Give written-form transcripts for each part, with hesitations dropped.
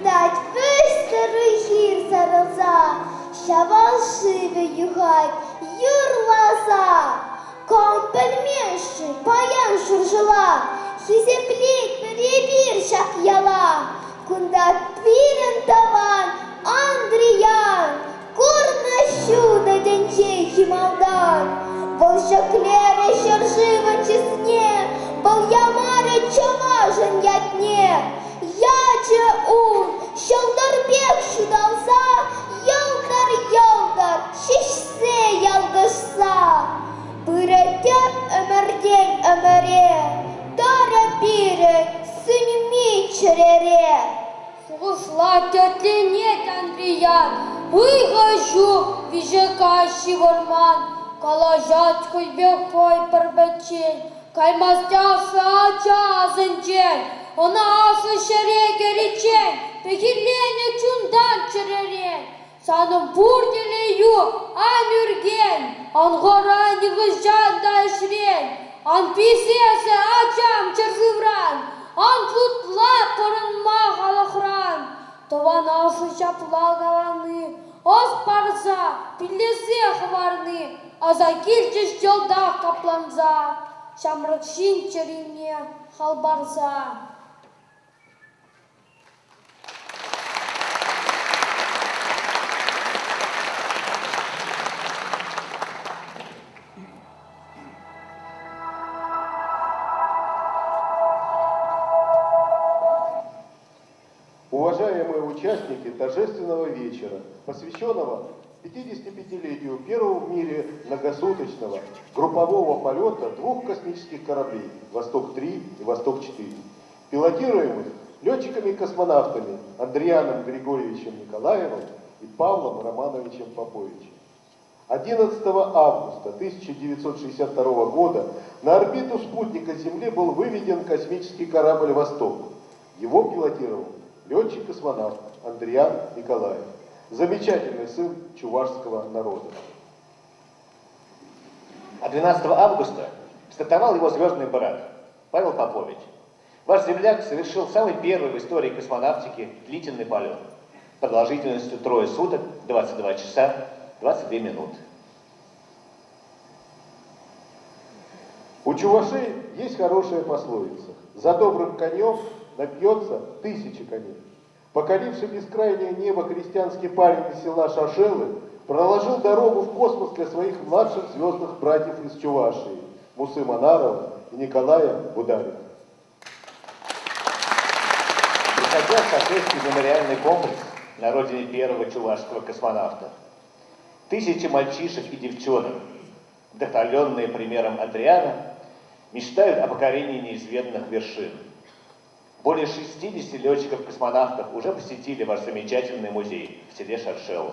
Видать, вистерий гір зараза, ща волшивий гай, юрлаза. Компельменши, паян шуржила, хизеплик перебиршак яла, кунда твирен таван, Андриян, курна щуда денчей хималдан, волшаклере щоржива чесне, бол ямаре чомажен ятне. Яче ун, щолдорбек шудалса, ялдар, шишсе ялгышса. Быратят өмірден өміре, тара бире, сүнімей чірере. Суғысла төтленет Андриян, выгажу вижекащий ворман, калажат хойбек хой парбачен, каймастясы ача зынчен, она асы шереге речен, пехилене чундан чиререн. Саным бурделею амюрген, ангоран йгызжан да ишрен, ан писесе ачам чырзывран, ан путла порынма халахран. Тован асы чаплагаланы, оз парза, пилесе хварны, аза килчеш жолда капланза, шамрыкшин черине халбарза. Уважаемые участники торжественного вечера, посвященного 55-летию первого в мире многосуточного группового полета двух космических кораблей «Восток-3» и «Восток-4», пилотируемых летчиками-космонавтами Андрианом Григорьевичем Николаевым и Павлом Романовичем Поповичем. 11 августа 1962 года на орбиту спутника Земли был выведен космический корабль «Восток». Его пилотировал летчик-космонавт Андриан Николаев, замечательный сын чувашского народа. А 12 августа стартовал его звездный брат Павел Попович. Ваш земляк совершил самый первый в истории космонавтики длительный полет продолжительностью 3 суток, 22 часа, 22 минуты. У чувашей есть хорошая пословица: за добрым конем напьется 1000 коней. Покоривший бескрайнее небо крестьянский парень из села Шашелы проложил дорогу в космос для своих младших звездных братьев из Чувашии Мусы Манарова и Николая Бударина. Приходя в Шашельский мемориальный комплекс на родине первого чувашского космонавта, тысячи мальчишек и девчонок, вдохновленные примером Андриана, мечтают о покорении неизведанных вершин. Более 60 летчиков-космонавтов уже посетили ваш замечательный музей в селе Шаршело.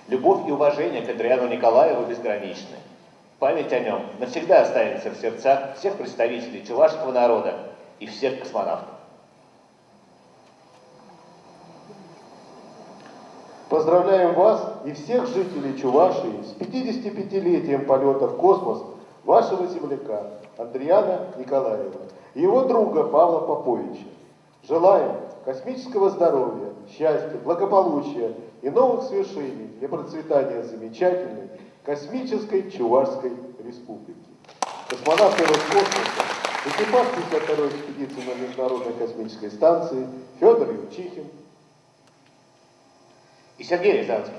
Любовь и уважение к Андриану Николаеву безграничны. Память о нем навсегда останется в сердцах всех представителей чувашского народа и всех космонавтов. Поздравляем вас и всех жителей Чувашии с 55-летием полета в космос вашего земляка Андриана Николаева и его друга Павла Поповича. Желаем космического здоровья, счастья, благополучия и новых свершений для процветания замечательной космической Чувашской республики. Космонавты Роскосмоса, экипаж 52-й экспедиции на Международной космической станции Федор Юрчихин И Сергей Рязанский.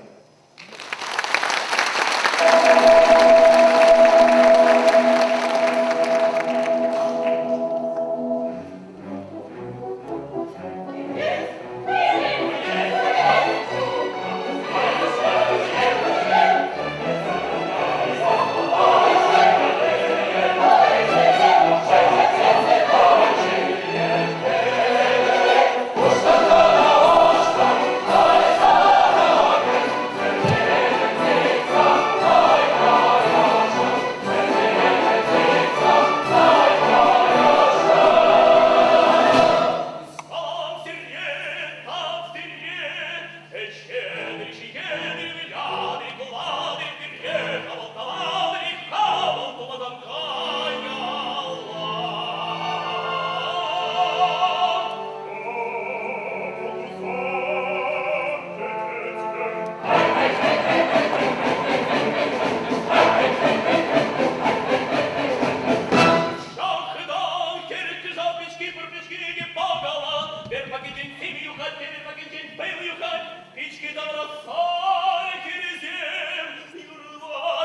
Печки там рассали кирезем, юрла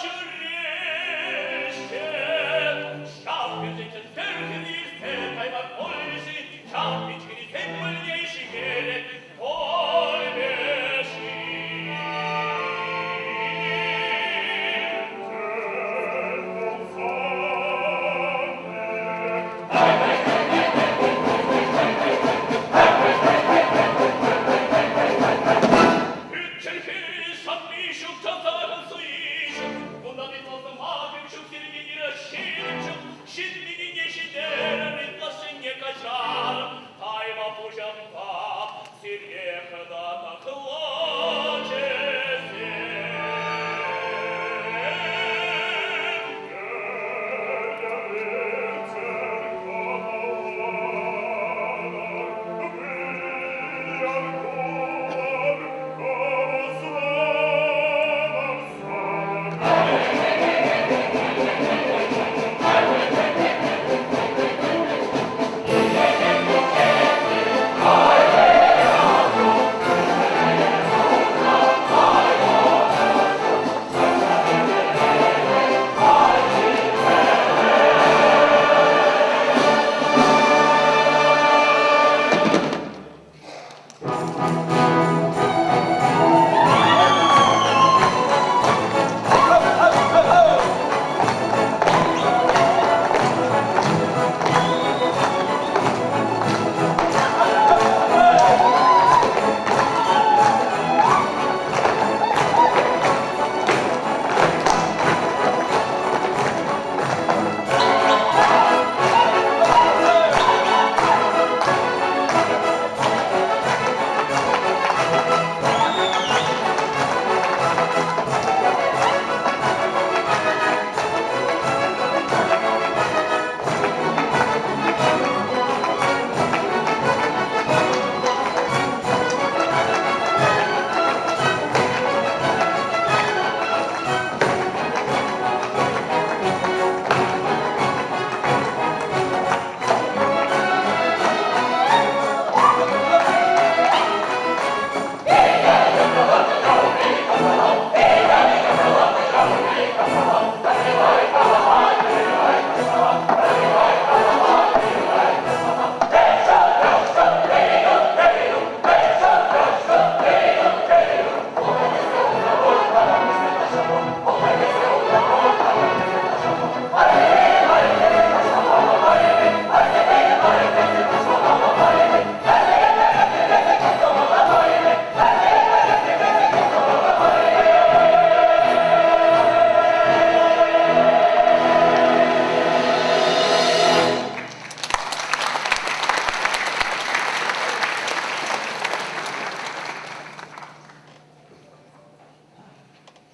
чурещет. Шап петечет терхнис, текай морпольши, шап печки тек мольнейший герет, ой беши.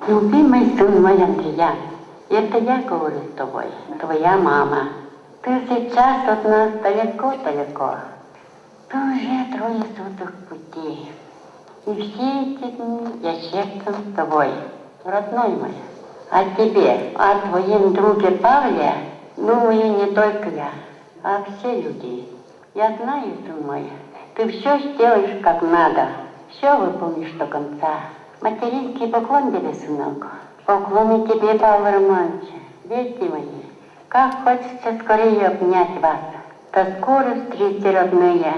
Любимый сын мой Андреян, это я говорю с тобой, твоя мама. Ты сейчас от нас далеко-далеко. Ты уже 3 суток пути. И все эти дни я сердцем с тобой, родной мой. О тебе, о твоем друге Павле, думаю не только я, а все люди. Я знаю, сын мой, ты все сделаешь как надо, все выполнишь до конца. Материнский поклон тебе, сынок. Поклоны тебе, Павел Романович. Дети мои, как хочется скорее обнять вас. До скорой встречи, родные.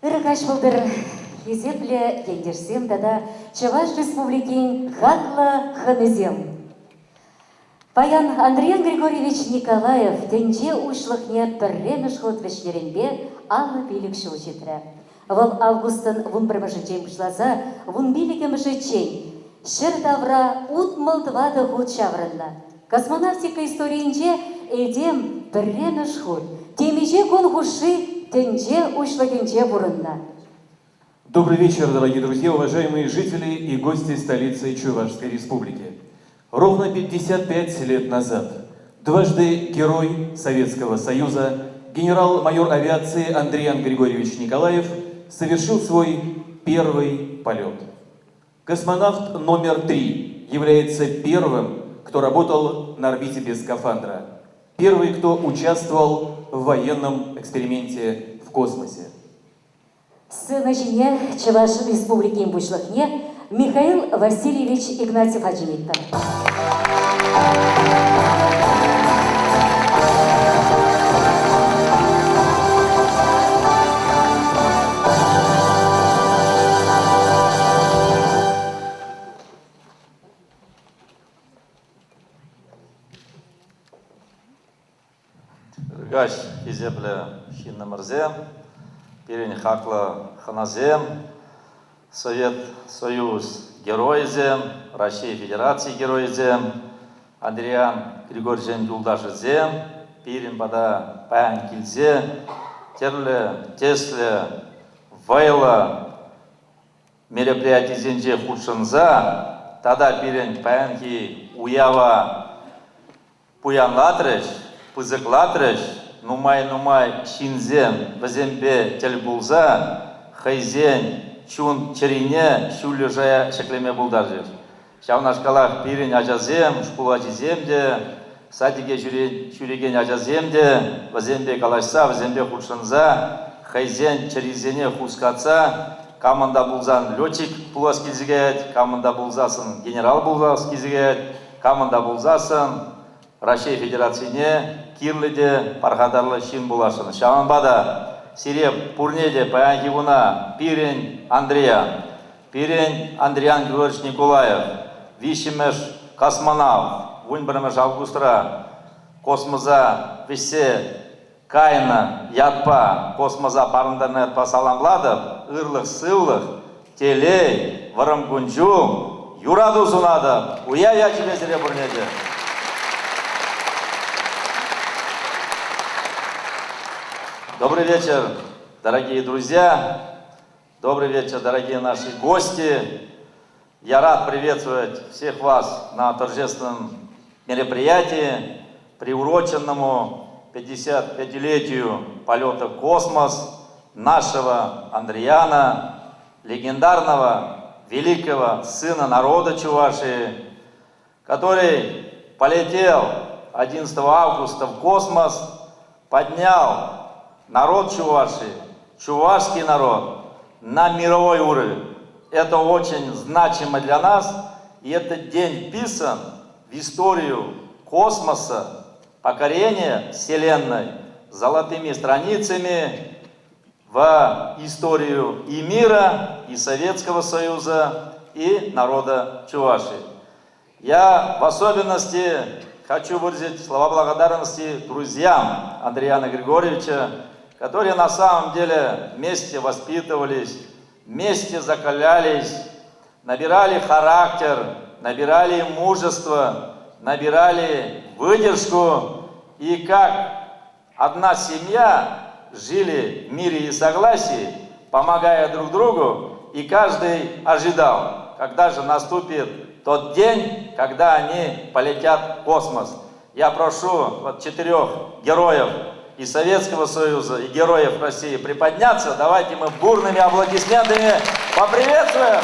Ырыкаш булдыр Езепле ендерсем дада Чуваш Республикин хаклы ханызем. Паян Андриан Григорьевич Николаев тенже ушлыхне пірремеш ход вешнеренбе алы билік шыл жетірі. Вал августын вун бірмішічен бұшлаза, вун билікімішічен. Шыр давра утмылдвады худ шаврынна. Космонавтика историинче эдем пірремеш худ. Темеже кон хуши тенже ушлыхенче бурынна. Добрый вечер, дорогие друзья, уважаемые жители и гости столицы Чувашской Республики. Ровно 55 лет назад дважды герой Советского Союза, генерал-майор авиации Андриан Григорьевич Николаев совершил свой первый полет. Космонавт номер 3 является первым, кто работал на орбите без скафандра. Первый, кто участвовал в военном эксперименте в космосе. Сына жене Чуваш Республики бушлыхне Михаил Васильевич Игнатьев Аджимиттер. Гаш Изепле Шиннамырзем, Перень Хакла Ханазем, Совет Союз Геройзем, Россия Федерации Геройзем, Андриан Григорьевич Юлдашызем, Перень Бада Паян Кильзе, Терле Тесле Вайла мероприятий Зенже Худшинза, Тада Перень Паянки Уява Пуянлатрыш, Пызыклатрыш, Нумай Шинзем, Вазембе Тельбулза, Хайзен, Чун Черине, Шулюжая Шеклеме Булдаржир. Шавнашкалах Пирин Ажазем, Шкулачиземде, Садиге Шуреген Ажаземде, Вазембе Калашса, Вазембе Худшинза, Хайзен Черизене Хускаца, Каманда Булзан летчик Пулас Кизигет, Каманда Булзасын генерал Булзас Кизигет, Каманда Булзасын Россия Федерацияне Кирлиде Пархадарлы Шин Булашын. Шаманбада Сиреп Пурнеде Паянкивуна Пирень Андриан Григорьевич Николаев, Вишимеш Космонавт, Вунбрамеш Августра, Космоза Весе Кайна Ятпа, Космоза Парындарнет Пасаламбладов, Ырлых Сыллых, Телей, Варамкунчу, Юраду Сунада, Уя тебе Сиреп Пурнеде. Добрый вечер, дорогие друзья, добрый вечер, дорогие наши гости. Я рад приветствовать всех вас на торжественном мероприятии, приуроченному 55-летию полета в космос нашего Андриана, легендарного, великого сына народа Чувашии, который полетел 11 августа в космос, поднял народ Чувашии, чувашский народ на мировой уровень. Это очень значимо для нас, и этот день вписан в историю космоса, покорения Вселенной золотыми страницами в историю и мира, и Советского Союза, и народа Чувашии. Я в особенности хочу выразить слова благодарности друзьям Андриана Григорьевича, которые на самом деле вместе воспитывались, вместе закалялись, набирали характер, набирали мужество, набирали выдержку и как одна семья жили в мире и согласии, помогая друг другу, и каждый ожидал, когда же наступит тот день, когда они полетят в космос. Я прошу вот 4 героев и Советского Союза, и героев России приподняться. Давайте мы бурными аплодисментами поприветствуем.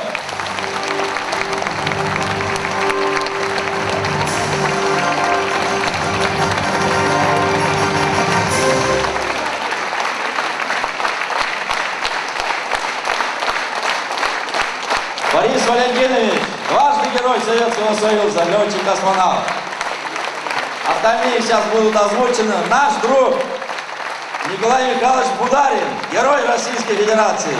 Борис Валентинович, дважды герой Советского Союза, летчик-космонавт. Остальные сейчас будут озвучены. Наш друг Николай Михайлович Бударин, Герой Российской Федерации.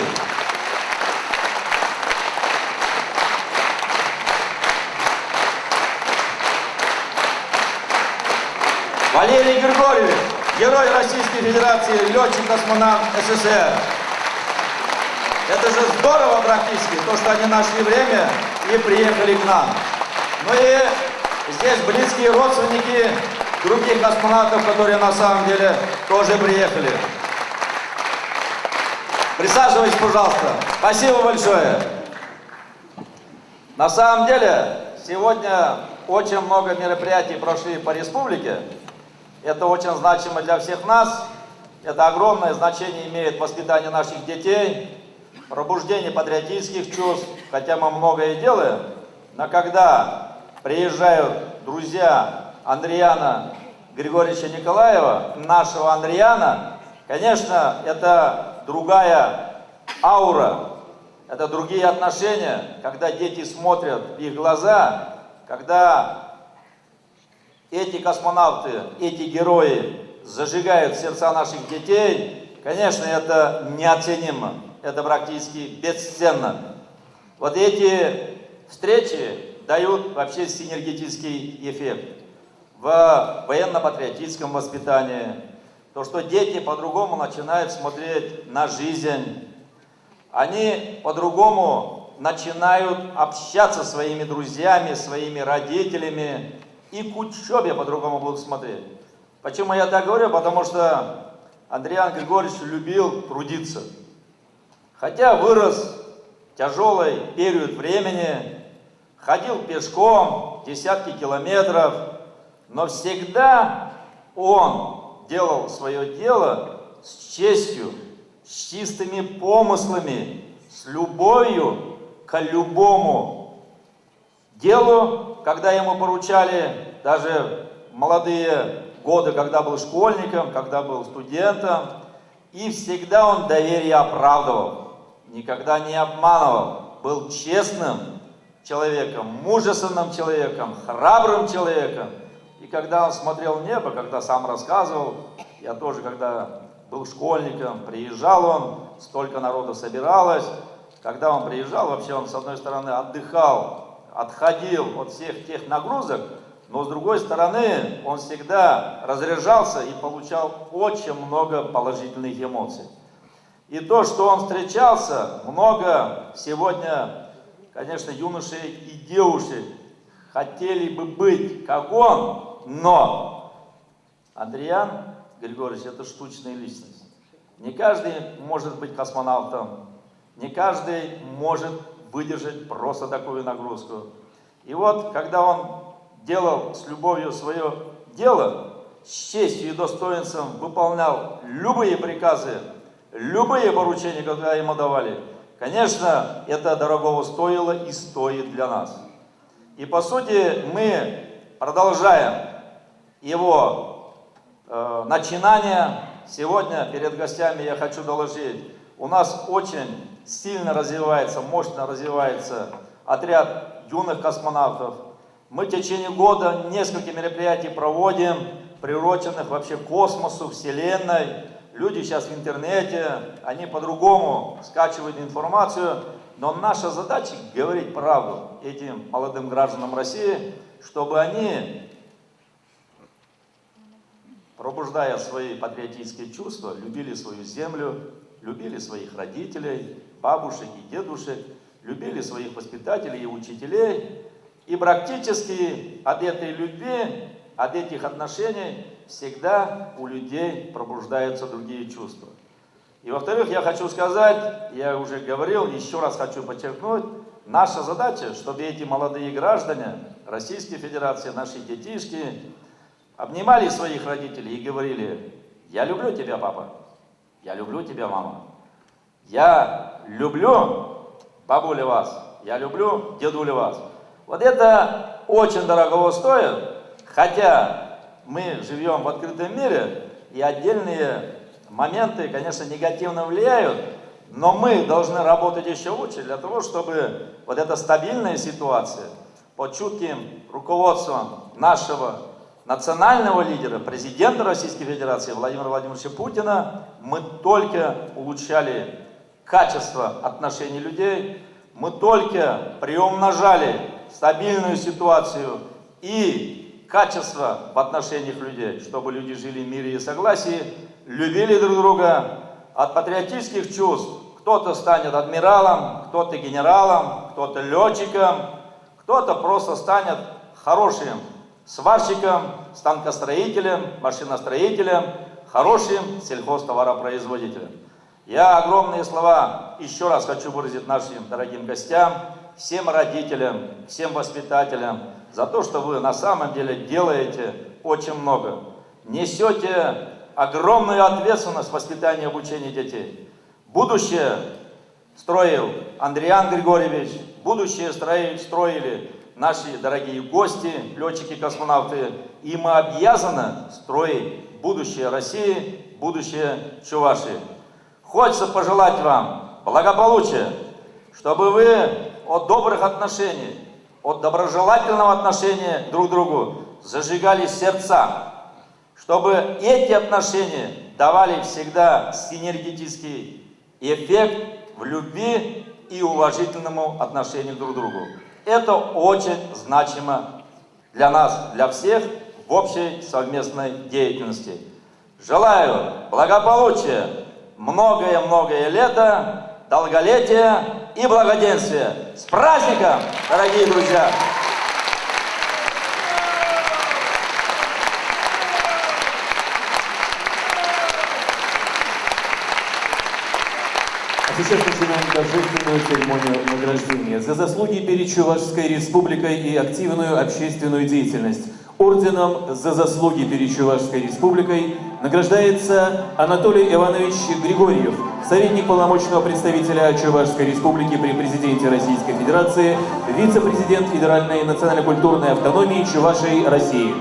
Валерий Григорьевич, Герой Российской Федерации, летчик-космонавт СССР. Это же здорово практически, то, что они нашли время и приехали к нам. Ну и здесь близкие родственники других космонавтов, которые на самом деле тоже приехали. Присаживайтесь, пожалуйста. Спасибо большое. На самом деле, сегодня очень много мероприятий прошли по республике. Это очень значимо для всех нас. Это огромное значение имеет воспитание наших детей, пробуждение патриотических чувств, хотя мы многое делаем, но когда приезжают друзья Андриана Григорьевича Николаева, нашего Андриана, конечно, это другая аура, это другие отношения, когда дети смотрят в их глаза, когда эти космонавты, эти герои зажигают сердца наших детей, конечно, это неоценимо, это практически бесценно. Вот эти встречи дают вообще синергетический эффект в военно-патриотическом воспитании. То, что дети по-другому начинают смотреть на жизнь, они по-другому начинают общаться со своими друзьями, своими родителями, и к учебе по-другому будут смотреть. Почему я так говорю? Потому что Андриан Григорьевич любил трудиться. Хотя вырос в тяжелый период времени, ходил пешком десятки километров, но всегда он делал свое дело с честью, с чистыми помыслами, с любовью к любому делу, когда ему поручали, даже в молодые годы, когда был школьником, когда был студентом, и всегда он доверие оправдывал, никогда не обманывал, был честным человеком, мужественным человеком, храбрым человеком. И когда он смотрел в небо, когда сам рассказывал, я тоже, когда был школьником, приезжал он, столько народу собиралось, когда он приезжал, вообще он с одной стороны отдыхал, отходил от всех тех нагрузок, но с другой стороны он всегда разряжался и получал очень много положительных эмоций. И то, что он встречался, много сегодня, конечно, юношей и девушек хотели бы быть как он, но Андриан Григорьевич — это штучная личность. Не каждый может быть космонавтом, не каждый может выдержать просто такую нагрузку. И вот, когда он делал с любовью свое дело, с честью и достоинством выполнял любые приказы, любые поручения, которые ему давали, конечно, это дорогого стоило и стоит для нас. И по сути мы продолжаем его начинания. Сегодня перед гостями я хочу доложить, у нас очень сильно развивается, мощно развивается отряд юных космонавтов. Мы в течение года несколько мероприятий проводим, приуроченных вообще к космосу, Вселенной. Люди сейчас в интернете, они по-другому скачивают информацию, но наша задача говорить правду этим молодым гражданам России, чтобы они, пробуждая свои патриотические чувства, любили свою землю, любили своих родителей, бабушек и дедушек, любили своих воспитателей и учителей. И практически от этой любви, от этих отношений всегда у людей пробуждаются другие чувства. И во-вторых, я хочу сказать, я уже говорил, еще раз хочу подчеркнуть, наша задача, чтобы эти молодые граждане Российской Федерации, наши детишки, обнимали своих родителей и говорили: «Я люблю тебя, папа, я люблю тебя, мама, я люблю, бабуля, вас, я люблю, дедуля, вас». Вот это очень дорого стоит, хотя мы живем в открытом мире, и отдельные моменты, конечно, негативно влияют, но мы должны работать еще лучше для того, чтобы вот эта стабильная ситуация под чутким руководством нашего национального лидера, президента Российской Федерации Владимира Владимировича Путина мы только улучшали качество отношений людей, мы только приумножали стабильную ситуацию и качество в отношениях людей, чтобы люди жили в мире и согласии, любили друг друга. От патриотических чувств кто-то станет адмиралом, кто-то генералом, кто-то летчиком, кто-то просто станет хорошим сварщиком, станкостроителем, машиностроителем, хорошим сельхозтоваропроизводителем. Я огромные слова еще раз хочу выразить нашим дорогим гостям, всем родителям, всем воспитателям за то, что вы на самом деле делаете очень много. Несете огромную ответственность в воспитании и обучении детей. Будущее строил Андриан Григорьевич, будущее строили наши дорогие гости, летчики-космонавты, и мы обязаны строить будущее России, будущее Чувашии. Хочется пожелать вам благополучия, чтобы вы от добрых отношений, от доброжелательного отношения друг к другу зажигали сердца, чтобы эти отношения давали всегда синергетический эффект в любви и уважительному отношению друг к другу. Это очень значимо для нас, для всех в общей совместной деятельности. Желаю благополучия, многое-многое лета, долголетия и благоденствия. С праздником, дорогие друзья! А сейчас начинаем торжественную церемонию награждения за заслуги перед Чувашской Республикой и активную общественную деятельность. Орденом за заслуги перед Чувашской Республикой награждается Анатолий Иванович Григорьев, советник полномочного представителя Чувашской Республики при президенте Российской Федерации, вице-президент Федеральной национально-культурной автономии Чувашии России.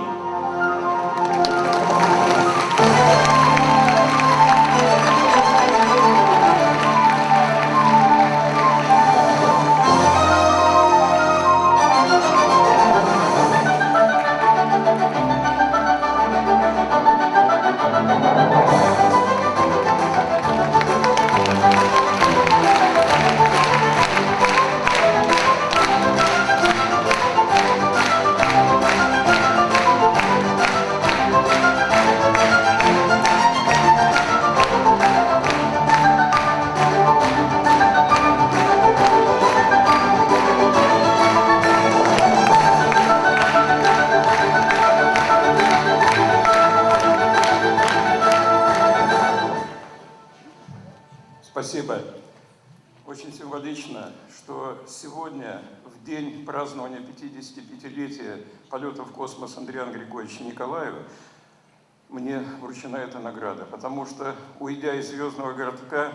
Спасибо. Очень символично, что сегодня, в день празднования 55-летия полета в космос Андриана Григорьевича Николаева, мне вручена эта награда, потому что, уйдя из звездного городка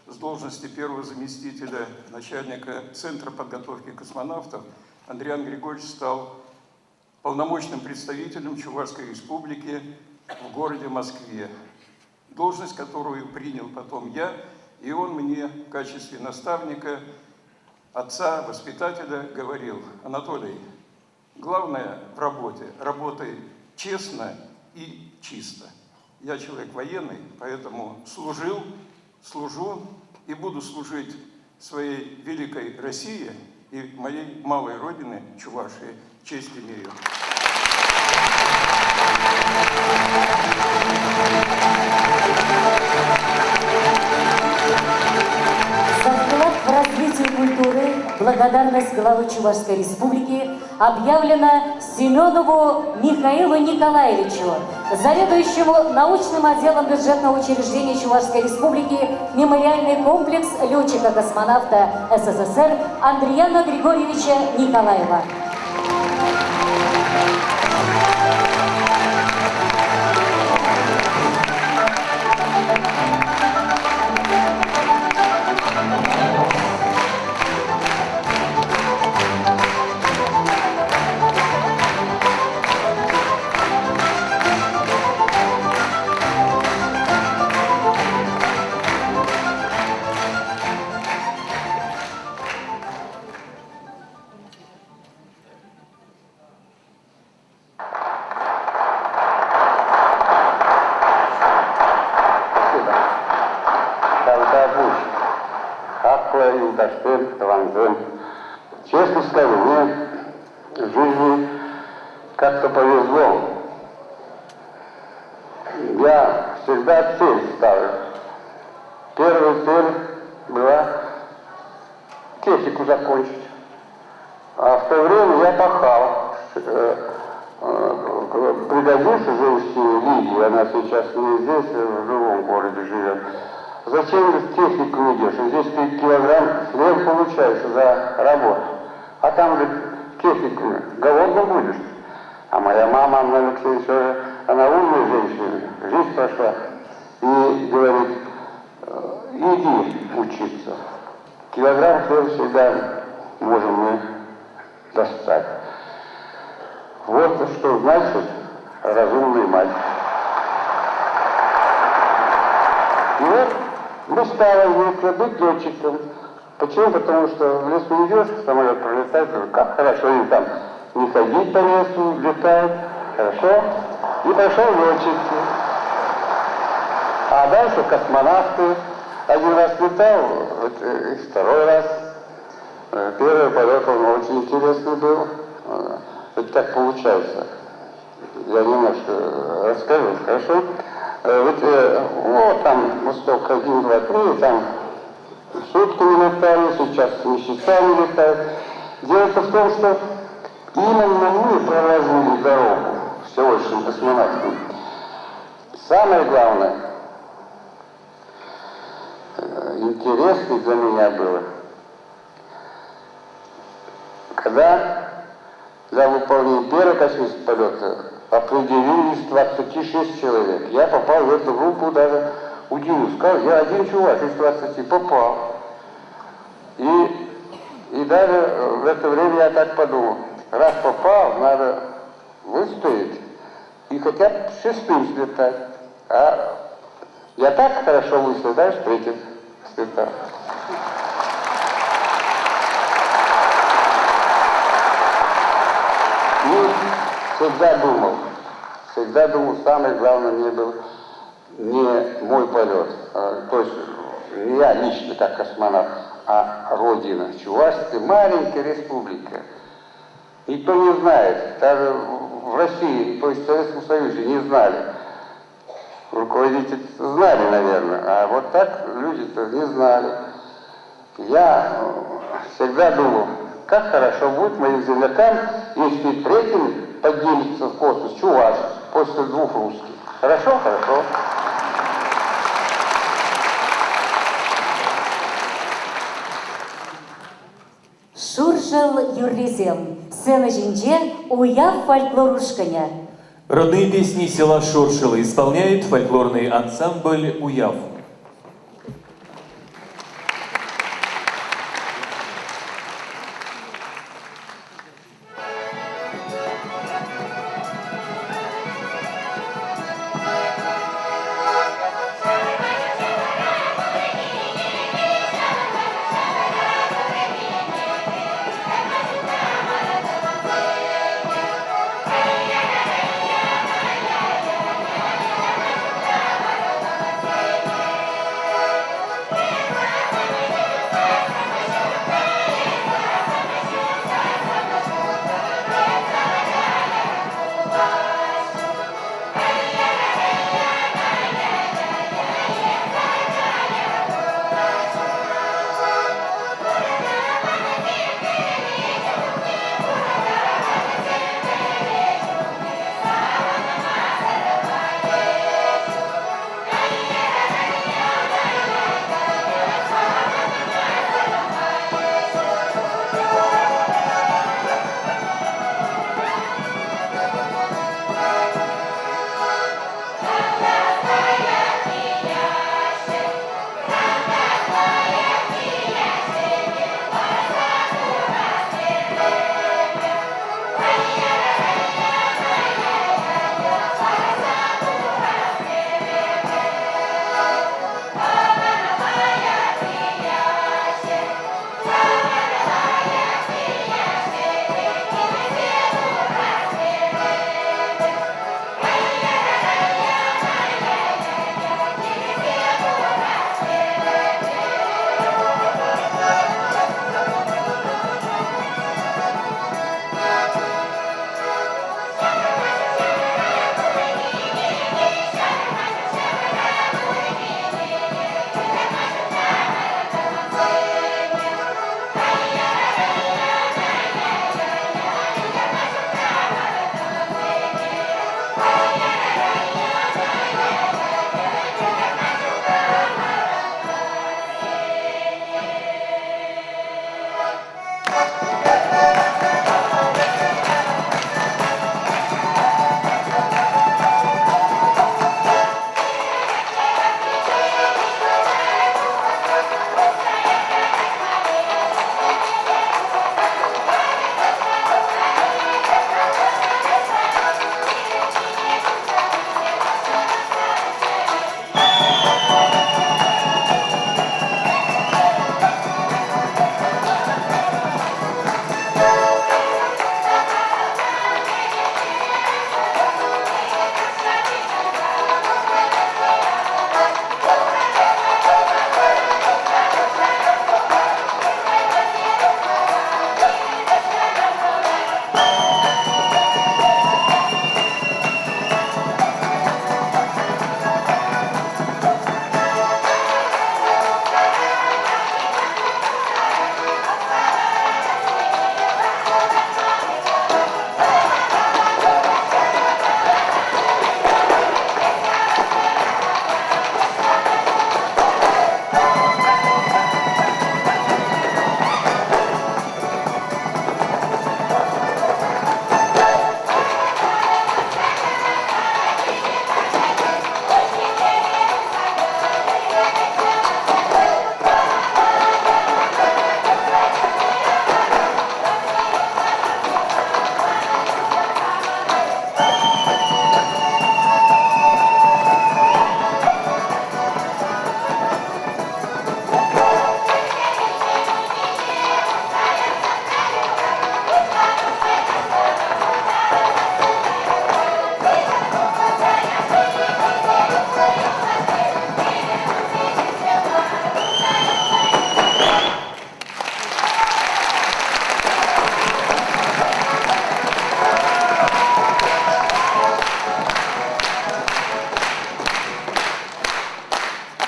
с должности первого заместителя начальника Центра подготовки космонавтов, Андриан Григорьевич стал полномочным представителем Чувашской Республики в городе Москве, должность, которую принял потом я. И он мне в качестве наставника, отца, воспитателя говорил: Анатолий, главное в работе, работай честно и чисто. Я человек военный, поэтому служу и буду служить своей великой России и моей малой родине Чувашии. Честь имею. За вклад в развитие культуры благодарность главы Чувашской Республики объявлена Семенову Михаилу Николаевичу, заведующему научным отделом бюджетного учреждения Чувашской Республики мемориальный комплекс летчика-космонавта СССР Андриана Григорьевича Николаева. когда будешь. Аква и Удашпен, Таланзем. Честно скажу, мне в жизни как-то повезло. Я всегда цель ставлю. Первая цель была технику закончить. А в то время я пахал. Пригодился же усилие Лидии, она сейчас не здесь, в другом городе живет. Зачем ты технику идешь? Здесь ты килограмм хлеб получаешь за работу. А там, говорит, технику голодным будешь. А моя мама, Анна Алексеевна, она умная женщина, жизнь прошла. И говорит, иди учиться. Килограмм хлеба всегда можем мы достать. Вот что значит разумный мать. И вот мечта возникла быть летчиком. Почему? Потому что в лес не идешь, самолет пролетает, как хорошо им там не ходить по лесу, летать, хорошо. И пошел летчик. А дальше космонавты. Один раз летал, и второй раз. Первый полет он очень интересный был. Вот так получается. Я немножко расскажу, хорошо? Вот там восток 1, 2, 3, там сутками летали, сейчас месяцами летают. Дело в том, что именно мы проложили дорогу всевозможным космонавтам. Самое главное, интересно для меня было, когда для выполнения первого космического полета определились 26 человек. Я попал в эту группу, даже удивился. Сказал, я один чувак из 20 попал. И даже в это время я так подумал, раз попал, надо выстоять и хотя бы шестым слетать. А я так хорошо выстоял, даже третьим слетал. И всегда думал, самое главное мне был не мой полет, то есть не я лично как космонавт, а Родина, Чувашская, маленькая республика. Никто не знает, даже в России, то есть в Советском Союзе не знали. Руководители знали, наверное, а вот так люди-то не знали. Я всегда думал, как хорошо будет моим землякам, если третьим поднимется в космос чуваш после двух русских. Хорошо? Хорошо. Шуржел Юрлизем. Сцена Жинже, уяв фольклорушканя. Родные песни села Шуршило исполняет фольклорный ансамбль «Уяв».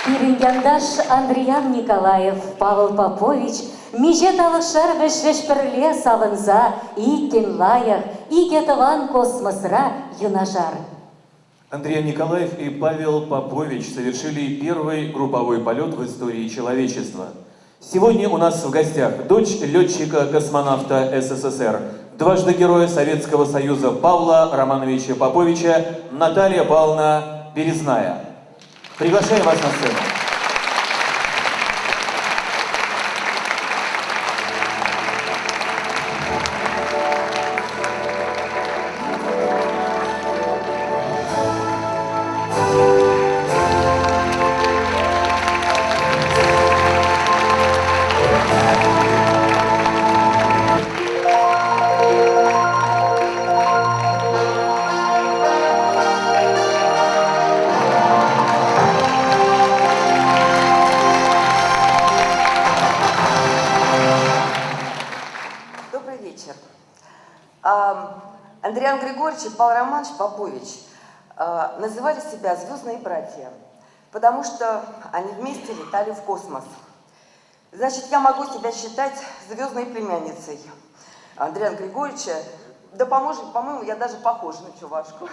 Пириньяндаш Андриан Николаев, Павел Попович, Межет алышар вешвешперле савынза, и кенлаях, и кетован космосра юнажар. Андрей Николаев и Павел Попович совершили первый групповой полет в истории человечества. Сегодня у нас в гостях дочь летчика-космонавта СССР, дважды Героя Советского Союза Павла Романовича Поповича Наталья Павловна Березная. Приглашаем вас на сцену. Андриан Григорьевич и Павел Романович Попович называли себя «звездные братья», потому что они вместе летали в космос. Значит, я могу себя считать звездной племянницей Андриана Григорьевича. Да, по-моему, я даже похожа на чувашку.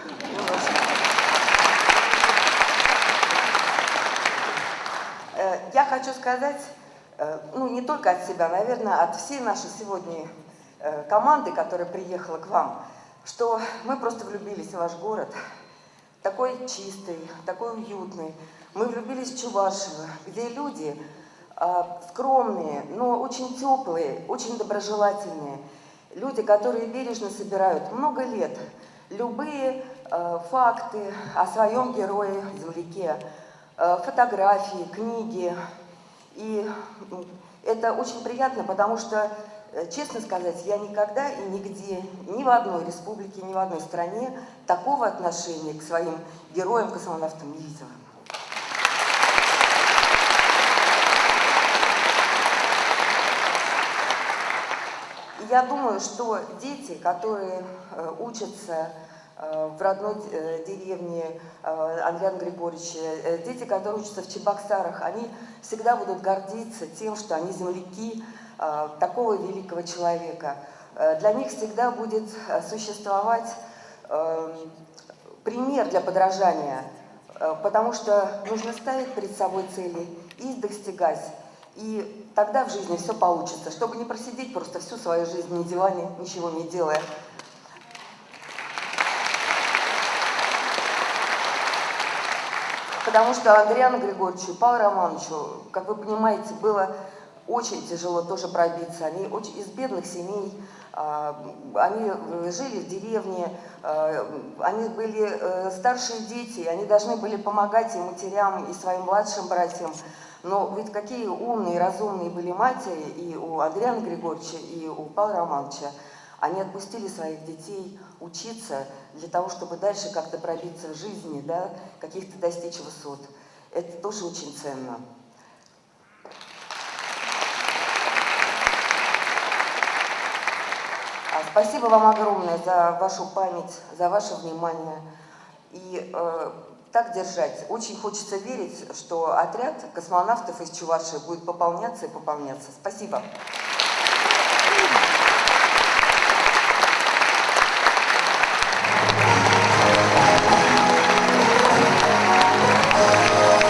Я хочу сказать, ну, не только от себя, наверное, от всей нашей сегодня команды, которая приехала к вам, что мы просто влюбились в ваш город, такой чистый, такой уютный. Мы влюбились в Чувашево, где люди скромные, но очень теплые, очень доброжелательные. Люди, которые бережно собирают много лет любые факты о своем герое, земляке, фотографии, книги. И это очень приятно, потому что, честно сказать, я никогда и нигде, ни в одной республике, ни в одной стране такого отношения к своим героям, космонавтам не видела. И я думаю, что дети, которые учатся в родной деревне Андриана Григорьевича, дети, которые учатся в Чебоксарах, они всегда будут гордиться тем, что они земляки такого великого человека. Для них всегда будет существовать пример для подражания, потому что нужно ставить перед собой цели и их достигать. И тогда в жизни все получится, чтобы не просидеть просто всю свою жизнь на диване, ничего не делая. Потому что Андриану Григорьевичу и Павлу Романовичу, как вы понимаете, было очень тяжело тоже пробиться. Они очень из бедных семей, они жили в деревне, они были старшие дети, они должны были помогать и матерям, и своим младшим братьям. Но ведь какие умные, разумные были матери и у Андриана Григорьевича, и у Павла Романовича. Они отпустили своих детей учиться для того, чтобы дальше как-то пробиться в жизни, да, каких-то достичь высот. Это тоже очень ценно. Спасибо вам огромное за вашу память, за ваше внимание. И так держать. Очень хочется верить, что отряд космонавтов из Чувашии будет пополняться и пополняться. Спасибо.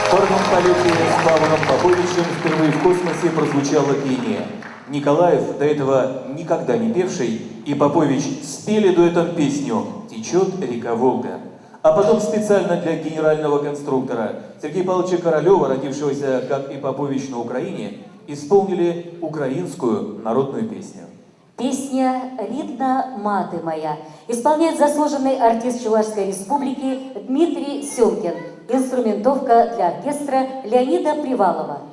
В парном полете с Павлом Поповичем впервые в космосе прозвучало пение. Николаев, до этого никогда не певший, и Попович спели дуэтом песню «Течет река Волга». А потом специально для генерального конструктора Сергея Павловича Королева, родившегося, как и Попович, на Украине, исполнили украинскую народную песню. Песня «Ридна маты моя» исполняет заслуженный артист Чувашской республики Дмитрий Семкин. Инструментовка для оркестра Леонида Привалова.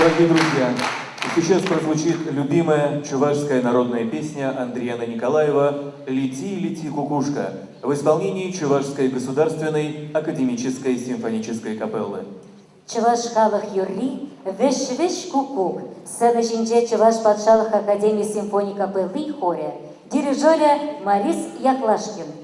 Дорогие друзья, и сейчас прозвучит любимая чувашская народная песня Андриана Николаева «Лети, лети, кукушка» в исполнении Чувашской государственной академической симфонической капеллы. Чуваш халах юрли, веш кукук, сцена жинже Чуваш патшалых академии симфонии капеллы хоре, дирижеря Марис Яклашкин.